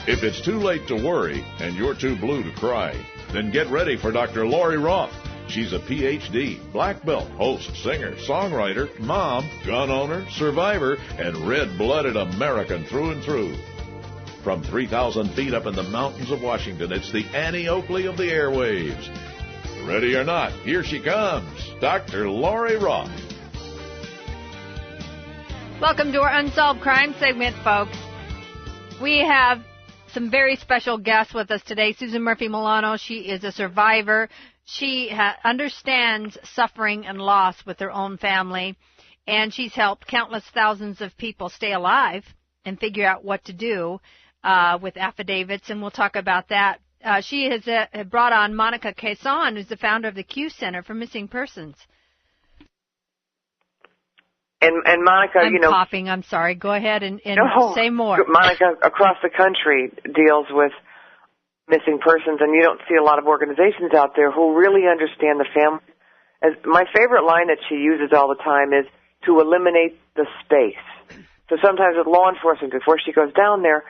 If it's too late to worry and you're too blue to cry, then get ready for Dr. Lori Roth. She's a Ph.D., black belt, host, singer, songwriter, mom, gun owner, survivor, and red-blooded American through and through. From 3,000 feet up in the mountains of Washington, it's the Annie Oakley of the airwaves. Ready or not, here she comes, Dr. Lori Roth. Welcome to our Unsolved Crime segment, folks. We have some very special guests with us today. Susan Murphy Milano, she is a survivor. She understands suffering and loss with her own family, and she's helped countless thousands of people stay alive and figure out what to do with affidavits, and we'll talk about that. She has brought on Monica Quezon, who's the founder of the Q Center for Missing Persons. And Monica, I'm coughing. I'm sorry. Go ahead and say more. Monica, across the country, deals with missing persons, and you don't see a lot of organizations out there who really understand the family. My favorite line that she uses all the time is to eliminate the space. So sometimes with law enforcement, before she goes down there,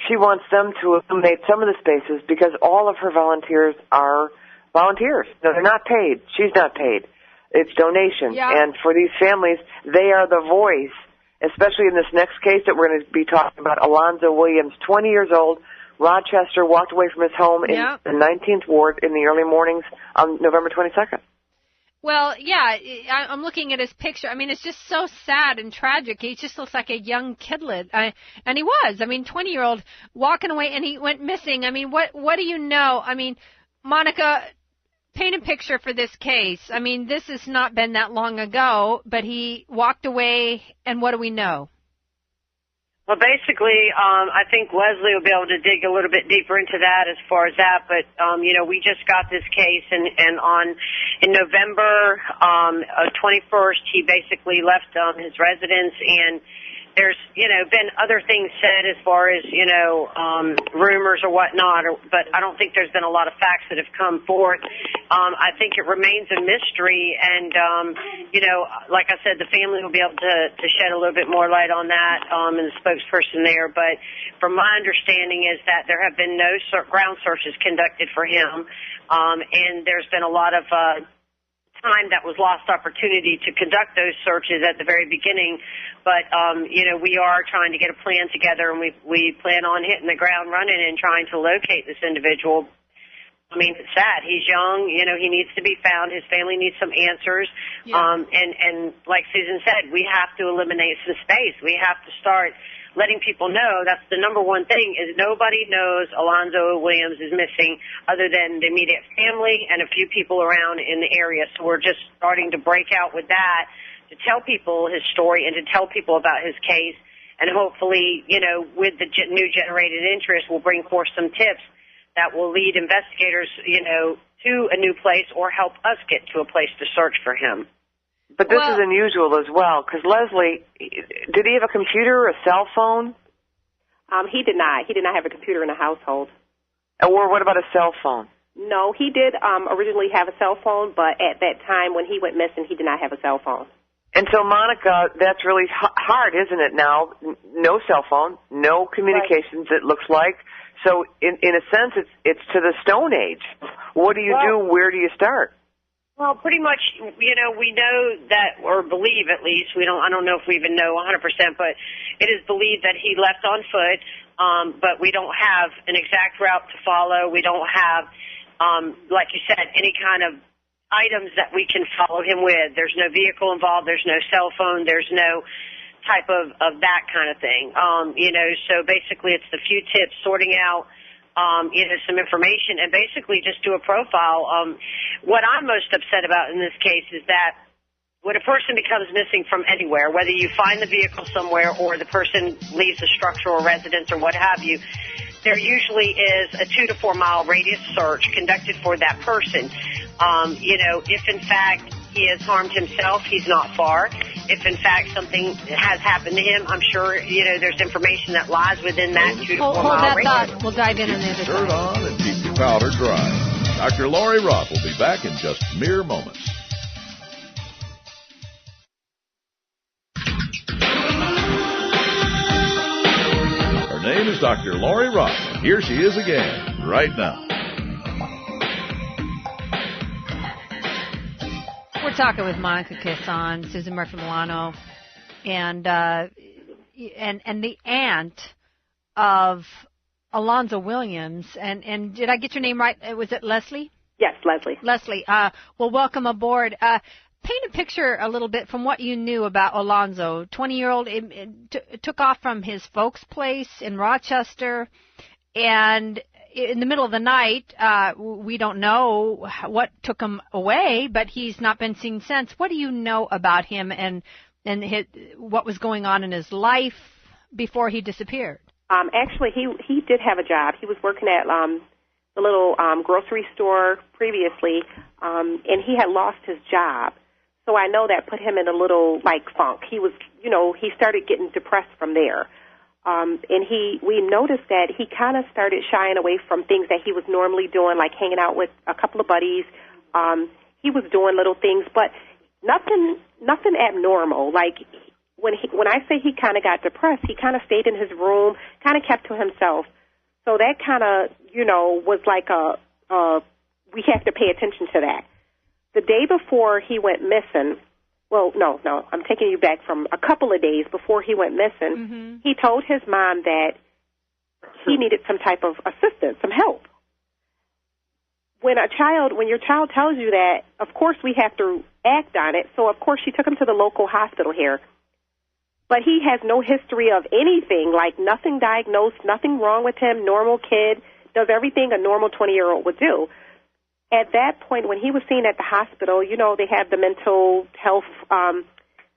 she wants them to eliminate some of the spaces because all of her volunteers are volunteers. No, they're not paid. She's not paid. It's donation. Yeah. And for these families, they are the voice, especially in this next case that we're going to be talking about, Alonzo Williams, 20 years old, Rochester, walked away from his home in the 19th Ward in the early mornings on November 22nd. Well, yeah, I'm looking at his picture. I mean, it's just so sad and tragic. He just looks like a young kidlet. And he was. I mean, 20-year-old walking away, and he went missing. I mean, what do you know? I mean, Monica, paint a picture for this case. I mean, this has not been that long ago, but he walked away, and what do we know? Well, basically, I think Leslie will be able to dig a little bit deeper into that as far as that. But, we just got this case, and in November 21st, he basically left his residence, and there's, been other things said as far as, rumors or whatnot, but I don't think there's been a lot of facts that have come forth. I think it remains a mystery, and, like I said, the family will be able to shed a little bit more light on that, and the spokesperson there. But from my understanding is that there have been no ground searches conducted for him, and there's been a lot of time that was lost opportunity to conduct those searches at the very beginning. But, we are trying to get a plan together, and we plan on hitting the ground running and trying to locate this individual. I mean, it's sad. He's young. He needs to be found. His family needs some answers. Yeah. And like Susan said, we have to eliminate some space. We have to start letting people know. That's the number one thing, is nobody knows Alonzo Williams is missing other than the immediate family and a few people around in the area. So we're just starting to break out with that, to tell people his story and to tell people about his case. And hopefully, with the new generated interest, we'll bring forth some tips that will lead investigators, to a new place or help us get to a place to search for him. But this is unusual as well, because Leslie, did he have a computer or a cell phone? He did not. He did not have a computer in the household. Or what about a cell phone? No, he did originally have a cell phone, but at that time when he went missing, he did not have a cell phone. And so, Monica, that's really hard, isn't it now? No cell phone, no communications, right. It looks like. So, in a sense, it's to the Stone Age. What do you do? Where do you start? Well, pretty much, we know that, or believe at least, I don't know if we even know 100%, but it is believed that he left on foot, but we don't have an exact route to follow. We don't have, like you said, any kind of items that we can follow him with. There's no vehicle involved. There's no cell phone. There's no type of that kind of thing. So basically it's the few tips, sorting out, some information, and basically just do a profile. What I'm most upset about in this case is that when a person becomes missing from anywhere, whether you find the vehicle somewhere or the person leaves a structure or residence or what have you, there usually is a 2 to 4 mile radius search conducted for that person. If in fact he has harmed himself, he's not far. If in fact something has happened to him, I'm sure, there's information that lies within that 2 to 4 mile radius. Hold that thought. We'll dive in on the other side. Shirt on and keep your powder dry. Dr. Lori Roth will be back in just mere moments. Her name name is Dr. Lori Roth, and here she is again, right now. We're talking with Monica Casson, Susan Murphy Milano, and the aunt of Alonzo Williams. And did I get your name right? Was it Leslie? Yes, Leslie. Leslie. Well, welcome aboard. Paint a picture a little bit from what you knew about Alonzo. 20-year-old took off from his folks' place in Rochester, and in the middle of the night, we don't know what took him away, but he's not been seen since. What do you know about him and what was going on in his life before he disappeared? Actually, he did have a job. He was working at the little grocery store previously, and he had lost his job. So I know that put him in a little, funk. He was, he started getting depressed from there. And we noticed that he kind of started shying away from things that he was normally doing, like hanging out with a couple of buddies. He was doing little things, but nothing abnormal. Like when I say he kind of got depressed, he kind of stayed in his room, kind of kept to himself. So that kind of, was like we have to pay attention to that. The day before he went missing, well, no, I'm taking you back from a couple of days before he went missing, he told his mom that he needed some type of assistance, some help. When your child tells you that, of course we have to act on it. So, of course, she took him to the local hospital here. But he has no history of anything, like nothing diagnosed, nothing wrong with him, normal kid, does everything a normal 20-year-old would do. At that point, when he was seen at the hospital, they have the mental health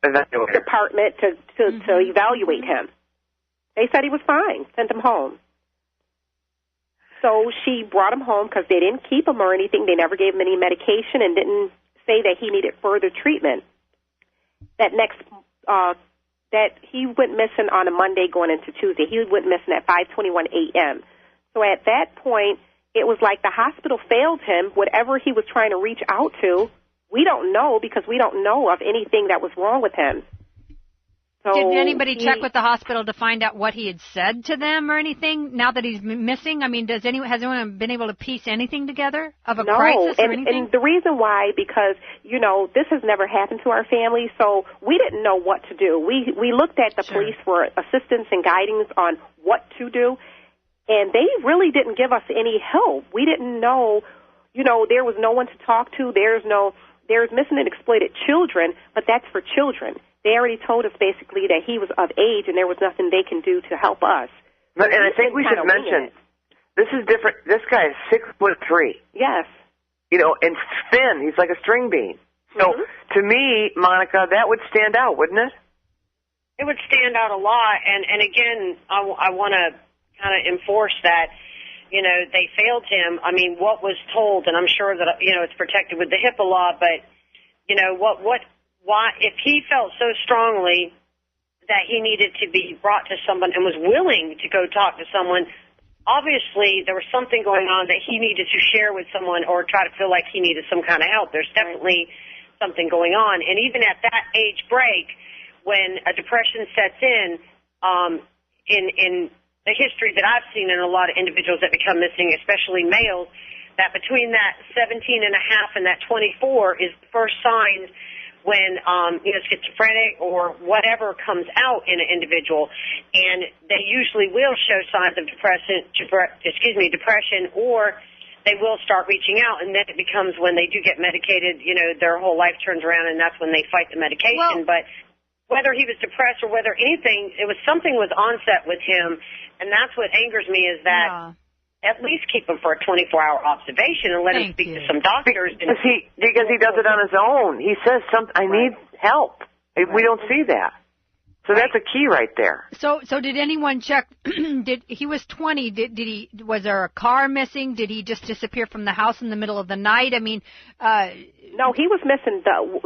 department to evaluate him. They said he was fine, sent him home. So she brought him home because they didn't keep him or anything. They never gave him any medication and didn't say that he needed further treatment. That he went missing on a Monday going into Tuesday. He went missing at 5:21 a.m. So at that point, it was like the hospital failed him. Whatever he was trying to reach out to, we don't know because we don't know of anything that was wrong with him. So did anybody check with the hospital to find out what he had said to them or anything now that he's missing? I mean, has anyone been able to piece anything together of a crisis or anything? And the reason why, because, this has never happened to our family, so we didn't know what to do. We looked at the police for assistance and guidance on what to do, and they really didn't give us any help. We didn't know, there was no one to talk to. There's missing and exploited children, but that's for children. They already told us basically that he was of age and there was nothing they can do to help us. And I think we should mention, this is different. This guy is 6'3". Yes. And thin. He's like a string bean. So to me, Monica, that would stand out, wouldn't it? It would stand out a lot. And again, I want to kind of enforce that, they failed him. I mean, what was told, and I'm sure that, it's protected with the HIPAA law, but, why, if he felt so strongly that he needed to be brought to someone and was willing to go talk to someone, obviously there was something going on that he needed to share with someone or try to feel like he needed some kind of help. There's definitely something going on. And even at that age break, when a depression sets in the history that I've seen in a lot of individuals that become missing, especially males, that between that 17 and a half and that 24 is the first signs when schizophrenic or whatever comes out in an individual, and they usually will show signs of depression, or they will start reaching out, and then it becomes when they do get medicated, their whole life turns around, and that's when they fight the medication. But whether he was depressed or whether anything, it was something was onset with him, and that's what angers me is that. At least keep him for a 24-hour observation and let him speak to some doctors. Because he does it on his own. He says, I need help. We don't see that. So that's a key right there. So did anyone check? He was 20. Was there a car missing? Did he just disappear from the house in the middle of the night? I mean, no, he was missing.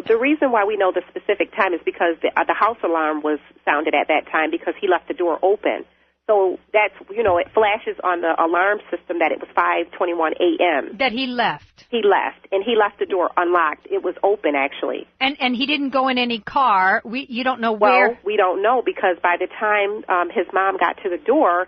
The reason why we know the specific time is because the house alarm was sounded at that time because he left the door open. So that's, it flashes on the alarm system that it was 5:21 a.m. That he left. He left, and he left the door unlocked. It was open, actually. And he didn't go in any car. You don't know where? Well, we don't know because by the time his mom got to the door,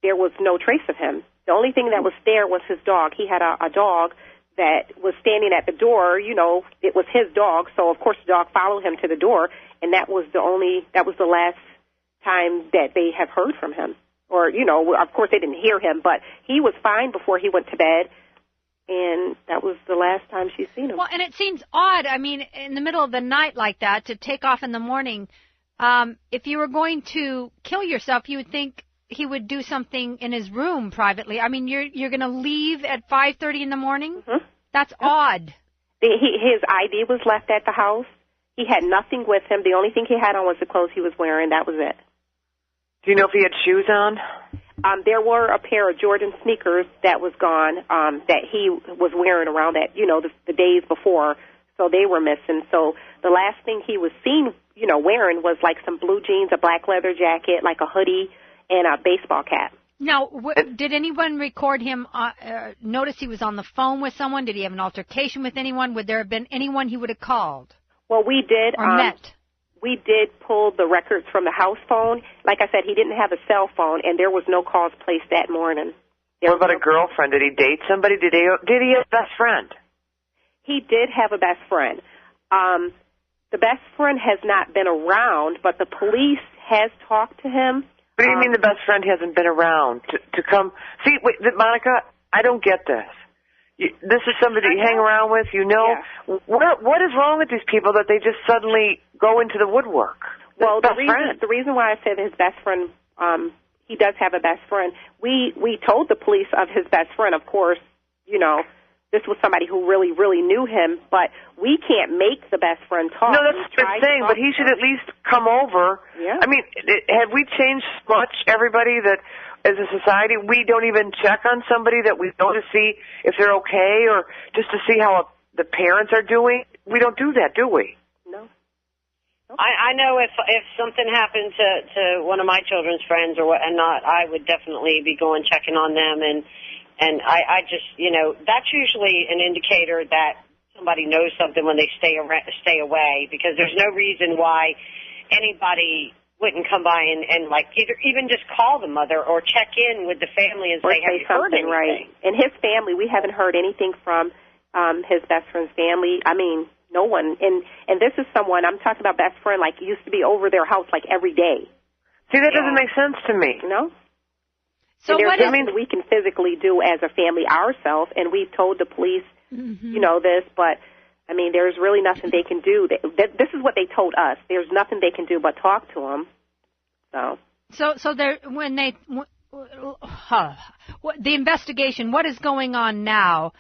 there was no trace of him. The only thing that was there was his dog. He had a dog that was standing at the door. You know, it was his dog, so of course the dog followed him to the door, and that was the last time that they have heard from him. Or, you know, of course they didn't hear him, but he was fine before he went to bed, and that was the last time she's seen him. Well, and it seems odd, I mean, in the middle of the night like that, to take off in the morning. If you were going to kill yourself, you would think he would do something in his room privately. I mean, you're going to leave at 5:30 in the morning? Mm-hmm. That's odd. His ID was left at the house. He had nothing with him. The only thing he had on was the clothes he was wearing. That was it. Do you know if he had shoes on? There were a pair of Jordan sneakers that was gone, that he was wearing around that, you know, the days before, so they were missing. So the last thing he was seen, you know, wearing was like some blue jeans, a black leather jacket, like a hoodie, and a baseball cap. Now, did anyone record him, notice he was on the phone with someone? Did he have an altercation with anyone? Would there have been anyone he would have called? Well, we did. Or met? We did pull the records from the house phone. Like I said, he didn't have a cell phone, and there was no calls placed that morning. What about a girlfriend? Did he date somebody? Did he have a best friend? He did have a best friend. The best friend has not been around, but the police has talked to him. What do you mean the best friend hasn't been around to come? See, wait, Monica, I don't get this. This is somebody you hang around with, you know. Yeah. What is wrong with these people that they just suddenly go into the woodwork? Well, the reason why I said his best friend, he does have a best friend. We told the police of his best friend, of course, you know, this was somebody who really, really knew him, but we can't make the best friend talk. No, that's what I'm saying, but he should at least come over. Yeah. I mean, have we changed much, everybody, that as a society we don't even check on somebody that we know to see if they're okay or just to see how the parents are doing? We don't do that, do we? No. I know if something happened to one of my children's friends or not, I would definitely be going checking on them, and I just, you know, that's usually an indicator that somebody knows something when they stay away, because there's no reason why anybody wouldn't come by and like even just call the mother or check in with the family and say, have you heard anything? Right. And his family, we haven't heard anything from his best friend's family. I mean, no one. And this is someone, I'm talking about best friend, like used to be over their house like every day. See, that doesn't make sense to me. No? So what is it we can physically do as a family ourselves, and we've told the police, you know, this, but, I mean, there's really nothing they can do. This is what they told us. There's nothing they can do but talk to him. So there, when they, the investigation, what is going on now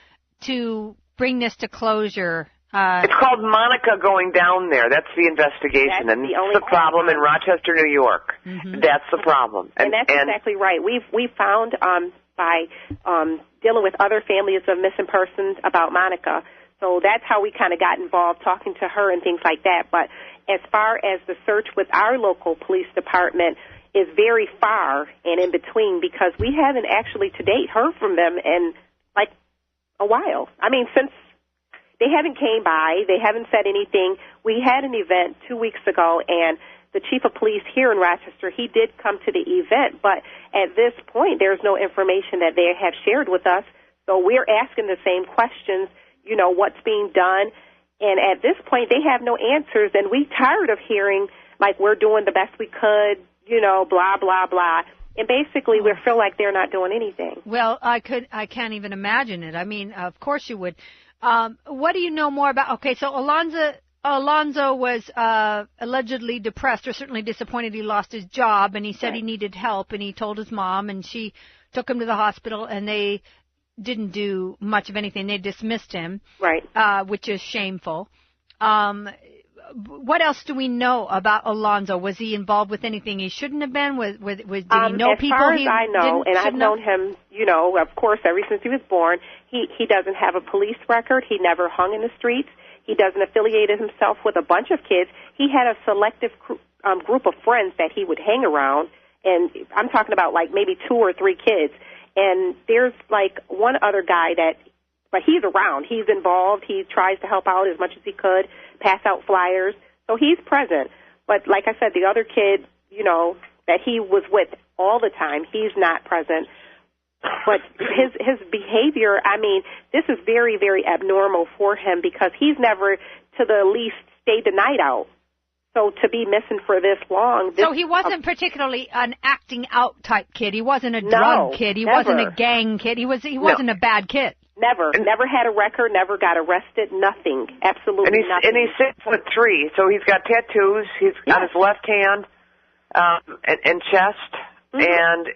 to bring this to closure? It's called Monica going down there. That's the investigation, and that's the problem in Rochester, New York. Mm-hmm. That's the problem, and that's exactly right. We found by dealing with other families of missing persons about Monica, so that's how we kind of got involved, talking to her and things like that. But as far as the search with our local police department is very far and in between, because we haven't actually to date heard from them in like a while. I mean, since they haven't came by. They haven't said anything. We had an event 2 weeks ago, and the chief of police here in Rochester, he did come to the event, but at this point, there's no information that they have shared with us. So we're asking the same questions, you know, what's being done. And at this point, they have no answers, and we're tired of hearing, like, we're doing the best we could, you know, blah, blah, blah. And basically, we feel like they're not doing anything. Well, I can't even imagine it. I mean, of course you would. What do you know more about? Okay, so Alonzo was allegedly depressed or certainly disappointed he lost his job, and he said he needed help, and he told his mom, and she took him to the hospital, and they didn't do much of anything. They dismissed him, right? Which is shameful. What else do we know about Alonzo? Was he involved with anything he shouldn't have been? Did he know people? As far as I know, and I've known him, you know, of course, ever since he was born. He doesn't have a police record. He never hung in the streets. He doesn't affiliate himself with a bunch of kids. He had a selective group of friends that he would hang around, and I'm talking about like maybe 2 or 3 kids. And there's like one other guy but he's around. He's involved. He tries to help out as much as he could, pass out flyers. So he's present. But like I said, the other kid, you know, that he was with all the time. He's not present. But his behavior, I mean, this is very, very abnormal for him because he's never, to the least, stayed the night out. So to be missing for this long... So he wasn't particularly an acting out type kid. He wasn't a drug kid. He wasn't a gang kid. He wasn't a bad kid. Never had a record, never got arrested, nothing. Absolutely nothing. And he's 6'3", so he's got tattoos. He's on his left hand and chest. Mm-hmm. And,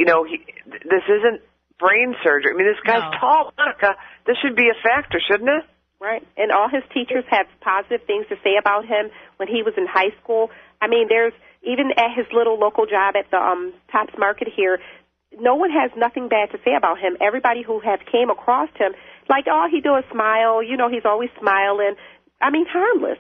this isn't brain surgery. I mean, this guy's tall, Monica. This should be a factor, shouldn't it? Right. And all his teachers have positive things to say about him when he was in high school. I mean, there's, even at his little local job at the Tops Market here, no one has nothing bad to say about him. Everybody who has came across him, like, all he do is smile. He's always smiling. I mean, harmless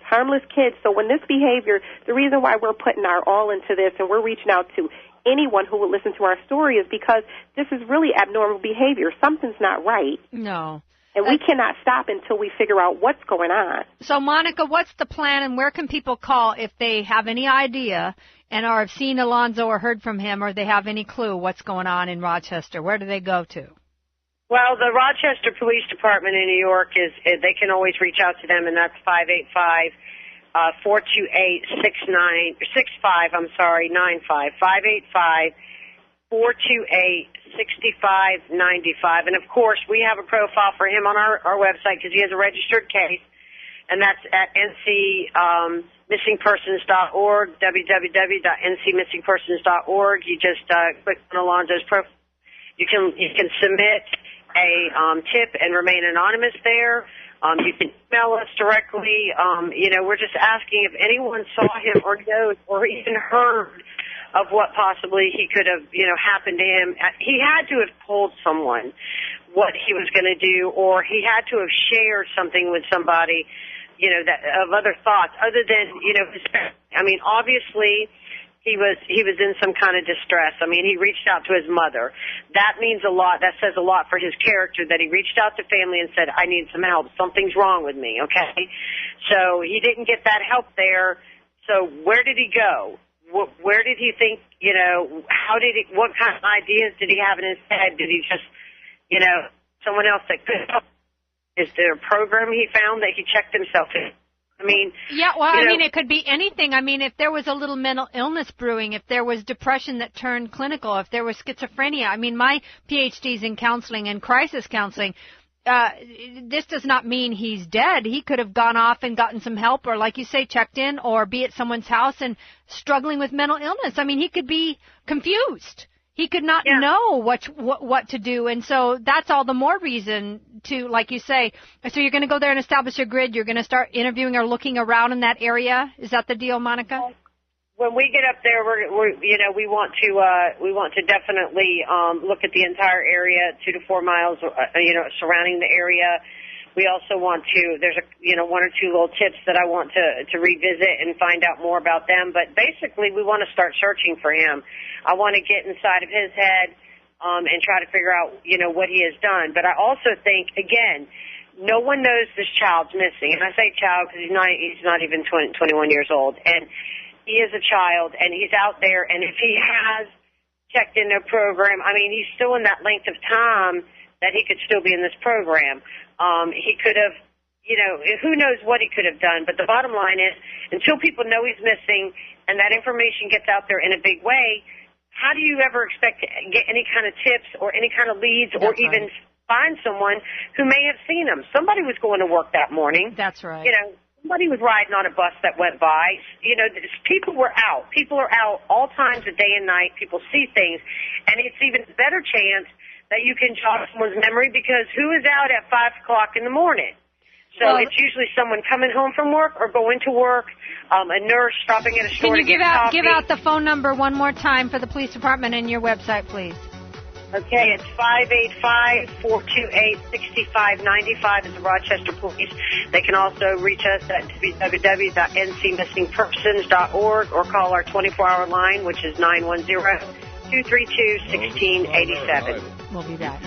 kids. So when this behavior, the reason why we're putting our all into this and we're reaching out to anyone who will listen to our story is because this is really abnormal behavior. Something's not right. No. And we cannot stop until we figure out what's going on. So, Monica, what's the plan, and where can people call if they have any idea and or have seen Alonzo or heard from him, or they have any clue what's going on in Rochester? Where do they go to? Well, the Rochester Police Department in New York they can always reach out to them, and that's 585-428-95. 585-428-6595. And, of course, we have a profile for him on our website because he has a registered case, and that's at ncmissingpersons.org, www.ncmissingpersons.org. You just click on Alonzo's profile. You can submit a tip and remain anonymous there. You can email us directly. We're just asking if anyone saw him or knows or even heard of what possibly he could have, happened to him. He had to have told someone what he was going to do, or he had to have shared something with somebody, that of other thoughts other than, obviously he was in some kind of distress. I mean, he reached out to his mother. That means a lot. That says a lot for his character, that he reached out to family and said, I need some help. Something's wrong with me, okay? So he didn't get that help there. So where did he go? Where did he think, what kind of ideas did he have in his head? Did he just, someone else that could help? Is there a program he found that he checked himself in? It could be anything. I mean, if there was a little mental illness brewing, if there was depression that turned clinical, if there was schizophrenia. I mean, my PhD's in counseling and crisis counseling. This does not mean he's dead. He could have gone off and gotten some help, or like you say, checked in, or be at someone's house and struggling with mental illness. I mean, he could be confused. He could not know what to do. And so that's all the more reason to, like you say, so you're going to go there and establish your grid. You're going to start interviewing or looking around in that area. Is that the deal, Monica? When we get up there, we want to definitely look at the entire area, 2 to 4 miles, surrounding the area. We also want to. There's one or two little tips that I want to revisit and find out more about them. But basically, we want to start searching for him. I want to get inside of his head and try to figure out what he has done. But I also think, again, no one knows this child's missing, and I say child because he's not even 21 years old, and he is a child, and he's out there, and if he has checked in a program, I mean, he's still in that length of time that he could still be in this program. He could have, who knows what he could have done, but the bottom line is, until people know he's missing and that information gets out there in a big way, how do you ever expect to get any kind of tips or any kind of leads or even find someone who may have seen him? Somebody was going to work that morning. That's right. Somebody was riding on a bus that went by. People were out. People are out all times of day and night. People see things. And it's even a better chance that you can jog someone's memory because who is out at 5 o'clock in the morning? So it's usually someone coming home from work or going to work, a nurse stopping at a store to get coffee. Give out the phone number one more time for the police department and your website, please. Okay, it's 585-428-6595 is the Rochester Police. They can also reach us at www.ncmissingpersons.org or call our 24-hour line, which is 910-232-1687. We'll be back.